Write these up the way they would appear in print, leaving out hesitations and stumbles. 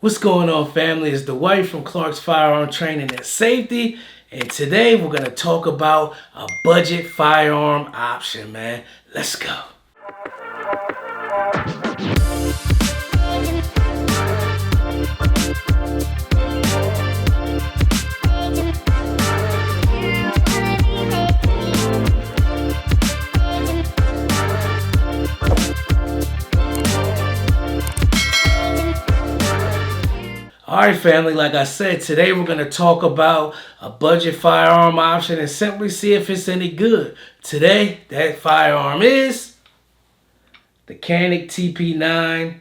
What's going on, family? It's Dwight from Clark's Firearm Training and Safety, and today we're going to talk about a budget firearm option, man. Let's go. Alright, family, like I said, today we're going to talk about a budget firearm option and simply see if it's any good. Today, that firearm is the Canik TP9sa,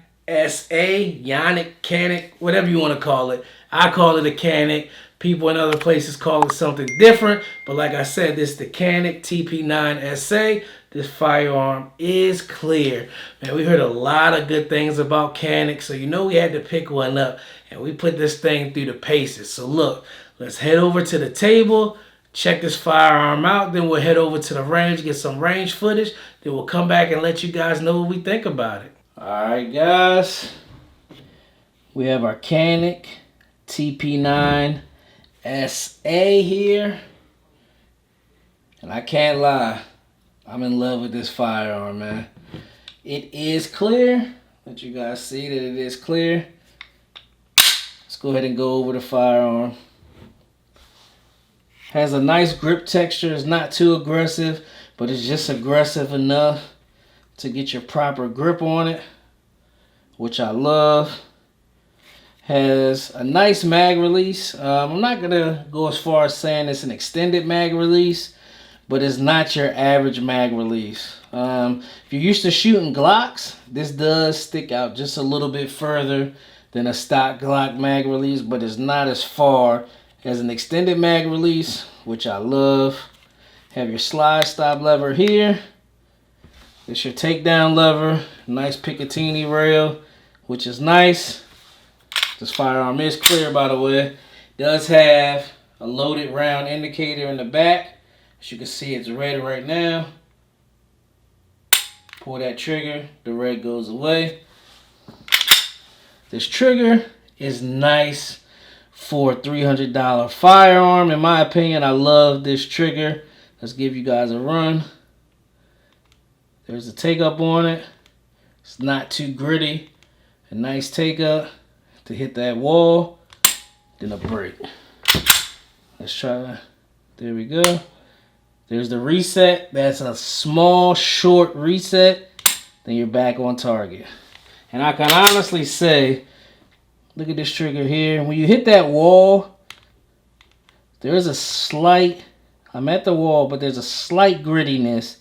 Canik, whatever you want to call it. I call it a Canik. People in other places call it something different. But like I said, this is the Canik TP9sa. This firearm is clear. Man, we heard a lot of good things about Canik, so you know we had to pick one up. And we put this thing through the paces. So look, let's head over to the table, check this firearm out. Then we'll head over to the range, get some range footage. Then we'll come back and let you guys know what we think about it. Alright, guys. We have our Canik TP9sa here. And I can't lie, I'm in love with this firearm, man. It is clear. Let you guys see that it is clear. Let's go ahead and go over the firearm. Has a nice grip texture. It's not too aggressive, but it's just aggressive enough to get your proper grip on it, which I love. Has a nice mag release. I'm not going to go as far as saying it's an extended mag release, but it's not your average mag release. If you're used to shooting Glocks, this does stick out just a little bit further than a stock Glock mag release, but it's not as far as an extended mag release, which I love. Have your slide stop lever here. It's your takedown lever. Nice Picatinny rail, which is nice. This firearm is clear, by the way. Does have a loaded round indicator in the back. As you can see, it's red right now. Pull that trigger, the red goes away. This trigger is nice for a $300 firearm. In my opinion, I love this trigger. Let's give you guys a run. There's a take up on it. It's not too gritty. A nice take up to hit that wall. Then a break. Let's try that. There we go. There's the reset. That's a small, short reset. Then you're back on target. And I can honestly say, look at this trigger here. When you hit that wall, there is a slight, I'm at the wall, but there's a slight grittiness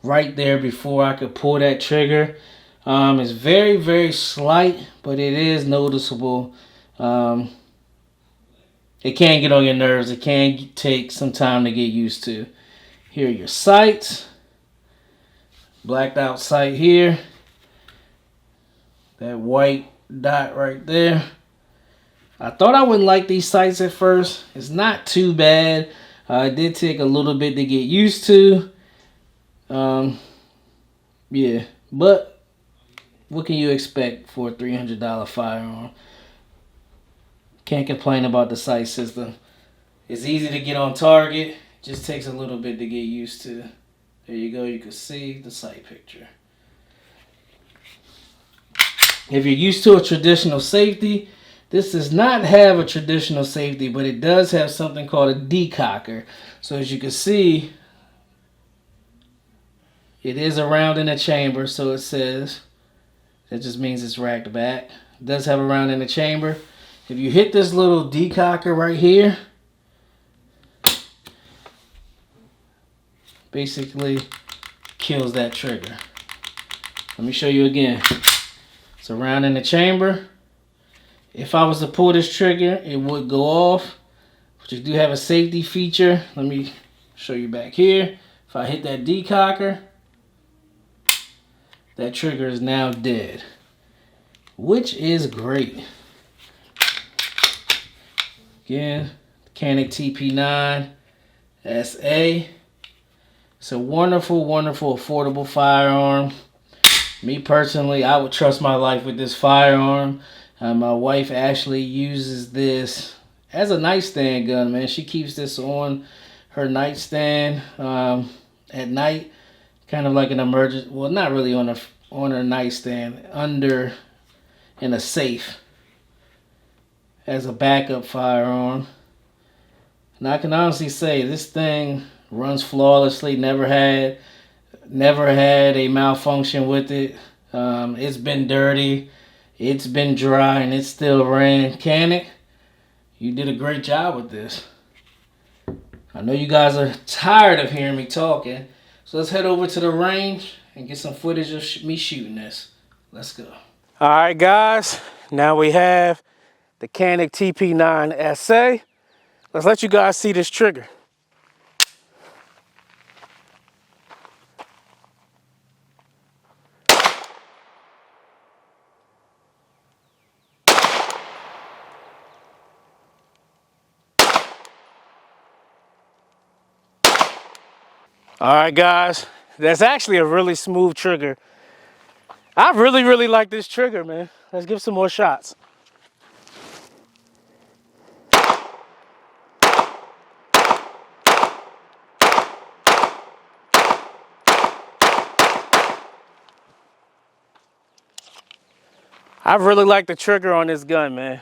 right there before I could pull that trigger. It's very, very slight, but it is noticeable. It can get on your nerves. It can take some time to get used to. Here are your sights. Blacked out sight here. That white dot right there. I thought I wouldn't like these sights at first. It's not too bad. It did take a little bit to get used to. Yeah, but what can you expect for a $300 firearm? Can't complain about the sight system. It's easy to get on target. Just takes a little bit to get used to. There you go. You can see the sight picture. If you're used to a traditional safety, this does not have a traditional safety, but it does have something called a decocker. So as you can see, it is a round in the chamber, so it says. That just means it's racked back. It does have a round in the chamber. If you hit this little decocker right here, basically kills that trigger. Let me show you again. It's a round in the chamber. If I was to pull this trigger, it would go off. But you do have a safety feature. Let me show you back here. If I hit that decocker, that trigger is now dead, which is great. Again, Canik TP9sa. It's a wonderful, wonderful, affordable firearm. Me personally, I would trust my life with this firearm. My wife actually uses this as a nightstand gun, man. She keeps this on her nightstand at night, kind of like an emergency. Well, not really on her nightstand, under in a safe as a backup firearm. And I can honestly say this thing runs flawlessly. Never had a malfunction with it. It's been dirty, it's been dry, and it still ran. Canik, you did a great job with this. I know you guys are tired of hearing me talking, so let's head over to the range and get some footage of me shooting this. Let's go. All right, guys. Now we have the Canik TP9sa. Let's let you guys see this trigger. All right, guys. That's actually a really smooth trigger. I really like this trigger, man. Let's give some more shots. I really like the trigger on this gun, man.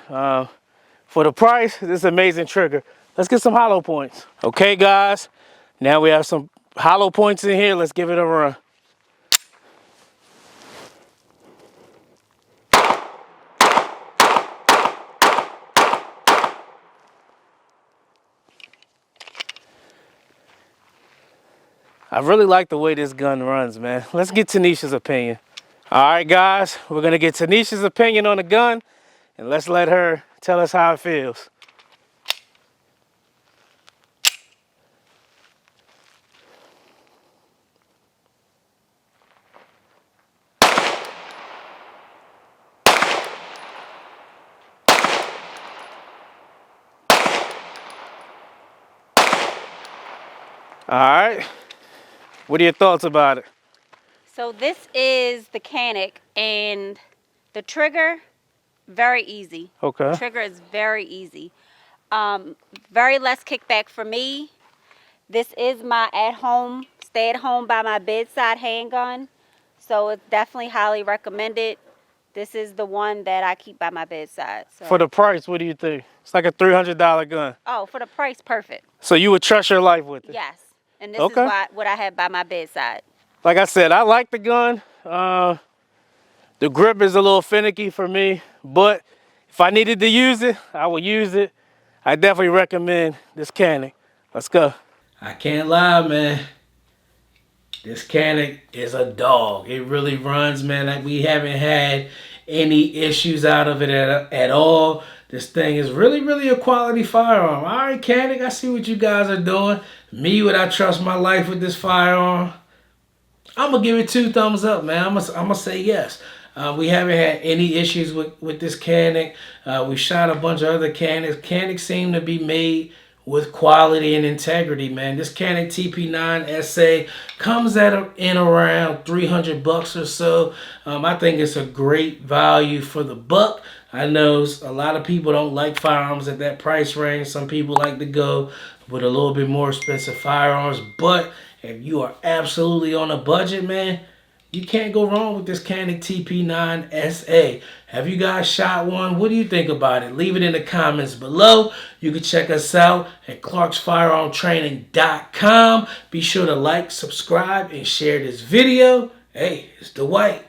For the price, this is an amazing trigger. Let's get some hollow points. Okay, guys. Now we have some hollow points in here. Let's give it a run. I really like the way this gun runs, man. Let's get Tanisha's opinion. All right, guys. We're going to get Tanisha's opinion on the gun, and let's let her tell us how it feels. All right. What are your thoughts about it? So this is the Canik, and the trigger, very easy. Okay. The trigger is very easy. Very less kickback for me. This is my at-home, stay at home by my bedside handgun. So it's definitely highly recommended. This is the one that I keep by my bedside. So. For the price, what do you think? It's like a $300 gun. Oh, for the price, perfect. So you would trust your life with it? Yes. And this is what I have by my bedside. Like I said, I like the gun. The grip is a little finicky for me, but if I needed to use it, I would use it. I definitely recommend this Canik. Let's go. I can't lie, man. This Canik is a dog. It really runs, man. Like, we haven't had any issues out of it at all. This thing is really a quality firearm. All right, Canik, I see what you guys are doing. Me, would I trust my life with this firearm? I'm going to give it 2 thumbs up, man. I'm going to say yes. We haven't had any issues with this Canik. We shot a bunch of other Caniks. Caniks seem to be made with quality and integrity, man. This Canik TP9sa comes in around $300 or so. I think it's a great value for the buck. I know a lot of people don't like firearms at that price range. Some people like to go with a little bit more expensive firearms. But if you are absolutely on a budget, man, you can't go wrong with this Canik TP9sa. Have you guys shot one? What do you think about it? Leave it in the comments below. You can check us out at clarksfirearmtraining.com. Be sure to like, subscribe, and share this video. Hey, it's the White.